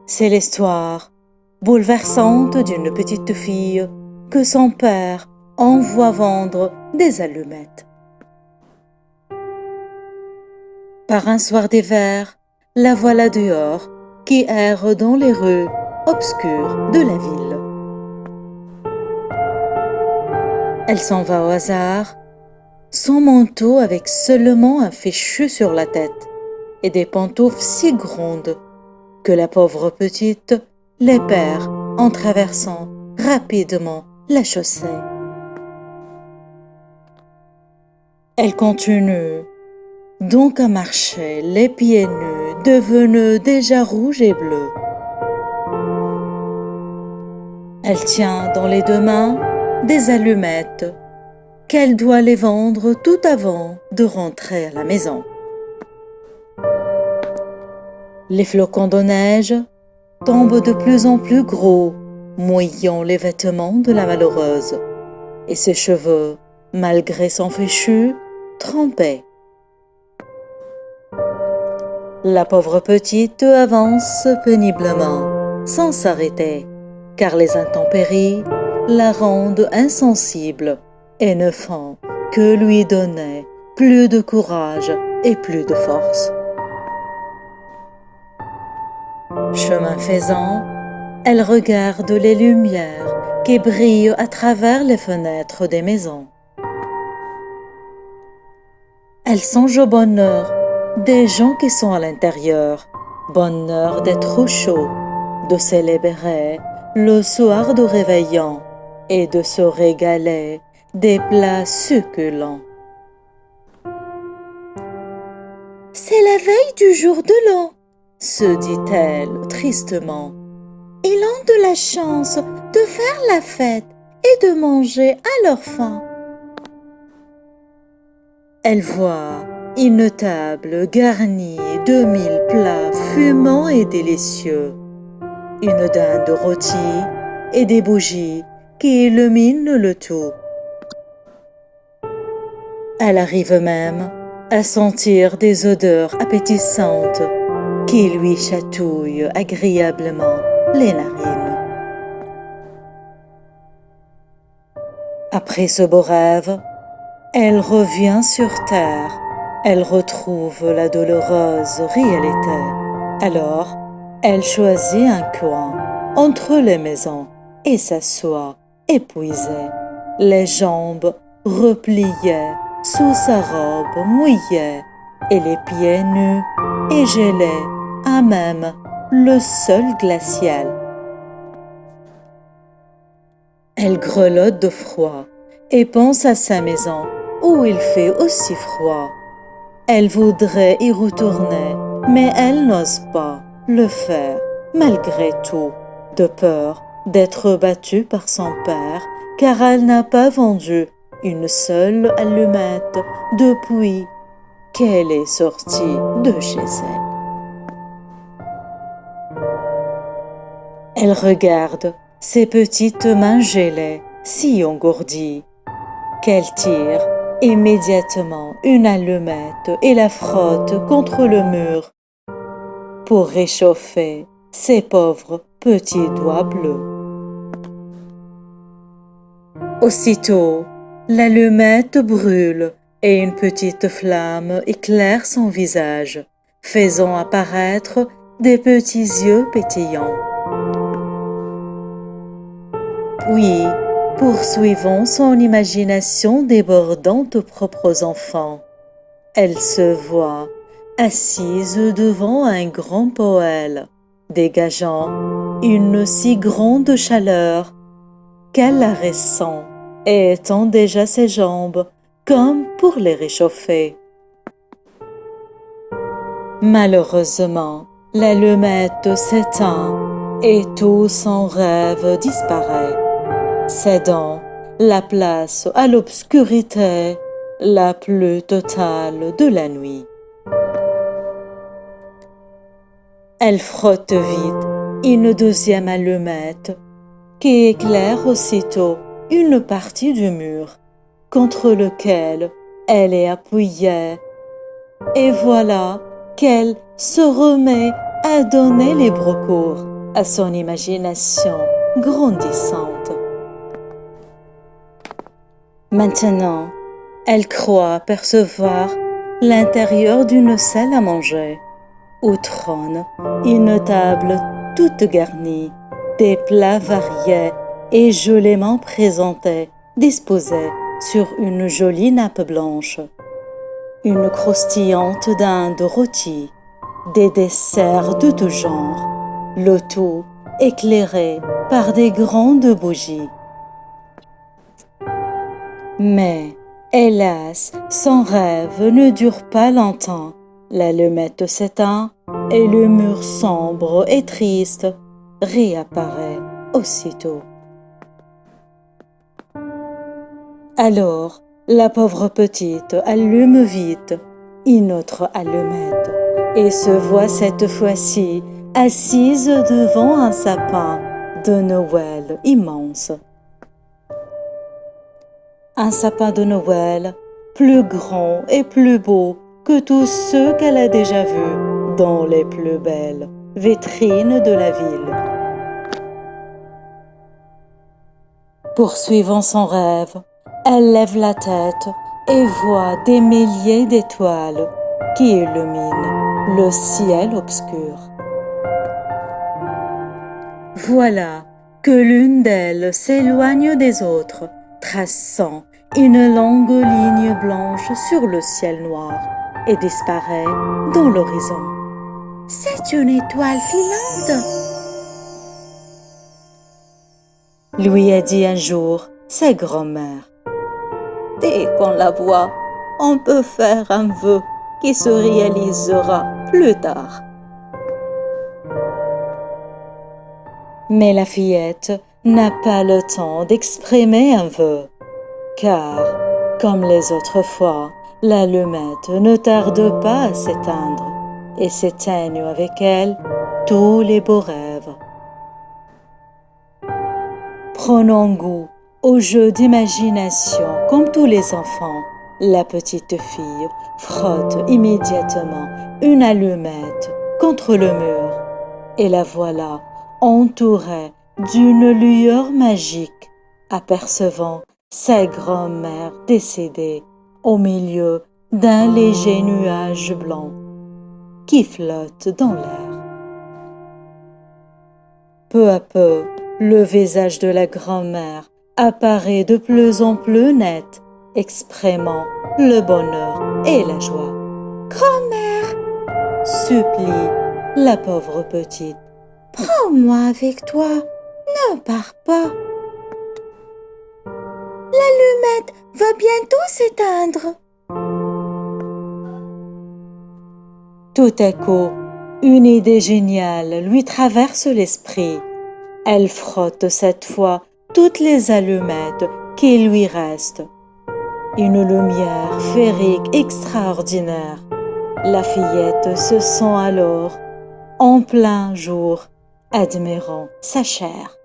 C'est l'histoire bouleversante d'une petite fille que son père envoie vendre des allumettes. Par un soir d'hiver, la voilà dehors, qui erre dans les rues obscures de la ville. Elle s'en va au hasard, son manteau avec seulement un fichu sur la tête et des pantoufles si grandes que la pauvre petite les perd en traversant rapidement la chaussée. Elle continue donc à marcher les pieds nus, devenus déjà rouges et bleus. Elle tient dans les deux mains des allumettes qu'elle doit les vendre tout avant de rentrer à la maison. Les flocons de neige tombent de plus en plus gros, mouillant les vêtements de la malheureuse, et ses cheveux, malgré son fichu, trempaient. La pauvre petite avance péniblement, sans s'arrêter, car les intempéries la rendent insensible et ne font que lui donner plus de courage et plus de force. Chemin faisant, elle regarde les lumières qui brillent à travers les fenêtres des maisons. Elle songe au bonheur des gens qui sont à l'intérieur, bonheur d'être au chaud, de célébrer le soir de réveillon et de se régaler des plats succulents. C'est la veille du jour de l'an, se dit-elle tristement. Ils ont de la chance de faire la fête et de manger à leur faim. Elle voit une table garnie de 1000 plats fumants et délicieux, une dinde rôtie et des bougies qui illuminent le tout. Elle arrive même à sentir des odeurs appétissantes qui lui chatouillent agréablement les narines. Après ce beau rêve, elle revient sur terre. Elle retrouve la douloureuse réalité. Alors, elle choisit un coin entre les maisons et s'assoit, épuisée, les jambes repliées sous sa robe mouillée et les pieds nus et gelés à même le sol glacial. Elle grelotte de froid et pense à sa maison où il fait aussi froid. Elle voudrait y retourner, mais elle n'ose pas le faire malgré tout, de peur d'être battue par son père, car elle n'a pas vendu une seule allumette depuis qu'elle est sortie de chez elle. Elle regarde ses petites mains gelées, si engourdies, qu'elle tire immédiatement une allumette et la frotte contre le mur pour réchauffer ses pauvres petits doigts bleus. Aussitôt, l'allumette brûle et une petite flamme éclaire son visage, faisant apparaître des petits yeux pétillants. Puis, poursuivant son imagination débordant de propres enfants, elle se voit assise devant un grand poêle, dégageant une si grande chaleur qu'elle la ressent et étend déjà ses jambes comme pour les réchauffer. Malheureusement, l'allumette s'éteint et tout son rêve disparaît, cédant la place à l'obscurité la plus totale de la nuit. Elle frotte vite une deuxième allumette qui éclaire aussitôt une partie du mur contre lequel elle est appuyée, et voilà qu'elle se remet à donner libre cours à son imagination grandissante. Maintenant, elle croit percevoir l'intérieur d'une salle à manger, où trône une table toute garnie, des plats variés et joliment présentés, disposés sur une jolie nappe blanche. Une croustillante dinde rôtie, des desserts de tout genre, le tout éclairé par des grandes bougies. Mais, hélas, son rêve ne dure pas longtemps. L'allumette s'éteint et le mur sombre et triste réapparaît aussitôt. Alors, la pauvre petite allume vite une autre allumette et se voit cette fois-ci assise devant un sapin de Noël immense. Un sapin de Noël plus grand et plus beau que tous ceux qu'elle a déjà vus dans les plus belles vitrines de la ville. Poursuivant son rêve, elle lève la tête et voit des milliers d'étoiles qui illuminent le ciel obscur. Voilà que l'une d'elles s'éloigne des autres, traçant une longue ligne blanche sur le ciel noir et disparaît dans l'horizon. C'est une étoile filante, lui a dit un jour sa grand-mère. Dès qu'on la voit, on peut faire un vœu qui se réalisera plus tard. Mais la fillette n'a pas le temps d'exprimer un vœu, car, comme les autres fois, l'allumette ne tarde pas à s'éteindre et s'éteignent avec elle tous les beaux rêves. Prenant goût au jeu d'imagination comme tous les enfants, la petite fille frotte immédiatement une allumette contre le mur et la voilà entourée d'une lueur magique, apercevant sa grand-mère décédée au milieu d'un léger nuage blanc qui flotte dans l'air. Peu à peu, le visage de la grand-mère apparaît de plus en plus net, exprimant le bonheur et la joie. « Grand-mère !» supplie la pauvre petite. « Prends-moi avec toi, ne pars pas. L'allumette va bientôt s'éteindre. » Tout à coup, une idée géniale lui traverse l'esprit. Elle frotte cette fois toutes les allumettes qui lui restent. Une lumière féerique extraordinaire. La fillette se sent alors en plein jour, admirant sa chair.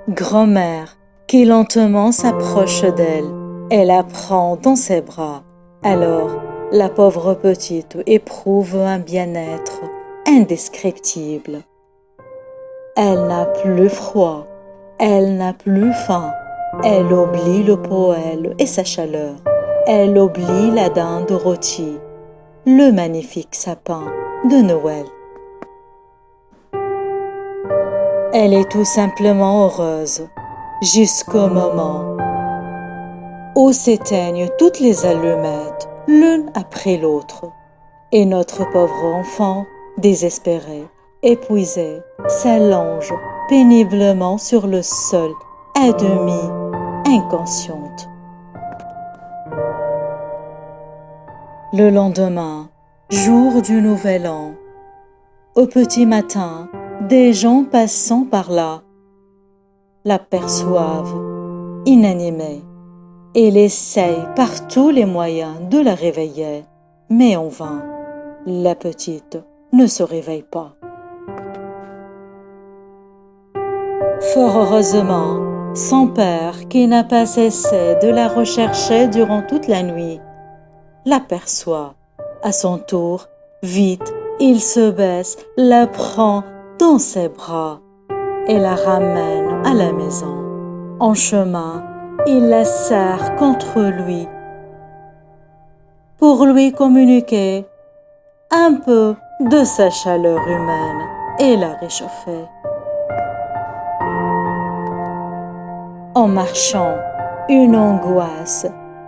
Grand-mère, qui lentement s'approche d'elle et la prend dans ses bras. Alors, la pauvre petite éprouve un bien-être indescriptible. Elle n'a plus froid, elle n'a plus faim, elle oublie le poêle et sa chaleur, elle oublie la dinde rôtie, le magnifique sapin de Noël. Elle est tout simplement heureuse, jusqu'au moment où s'éteignent toutes les allumettes, l'une après l'autre, et notre pauvre enfant, désespérée, épuisée, s'allonge péniblement sur le sol, à demi inconsciente. Le lendemain, jour du Nouvel An, au petit matin, des gens passant par là l'aperçoivent, inanimée, et elle essaye par tous les moyens de la réveiller, mais en vain, la petite ne se réveille pas. Fort heureusement, son père, qui n'a pas cessé de la rechercher durant toute la nuit, l'aperçoit à son tour, vite Il se baisse, la prend dans ses bras et la ramène à la maison. En chemin, il la serre contre lui pour lui communiquer un peu de sa chaleur humaine et la réchauffer. En marchant, une angoisse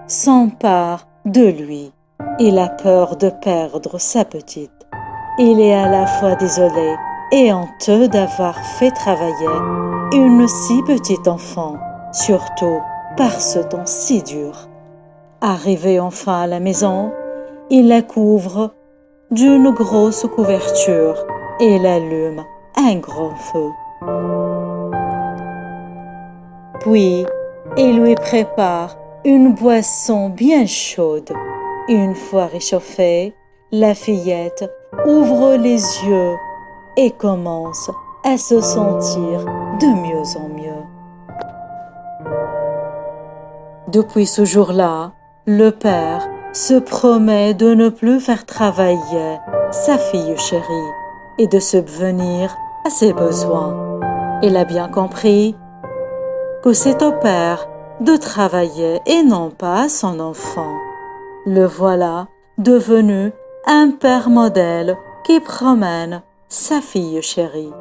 s'empare de lui. Il a peur de perdre sa petite. Il est à la fois désolé et honteux d'avoir fait travailler une si petite enfant, surtout par ce temps si dur. Arrivé enfin à la maison, il la couvre d'une grosse couverture et il allume un grand feu. Puis, il lui prépare une boisson bien chaude. Une fois réchauffée, la fillette ouvre les yeux et commence à se sentir de mieux en mieux. Depuis ce jour-là, le père se promet de ne plus faire travailler sa fille chérie et de subvenir à ses besoins. Il a bien compris que c'est au père de travailler et non pas à son enfant. Le voilà devenu un père modèle qui promène sa fille chérie.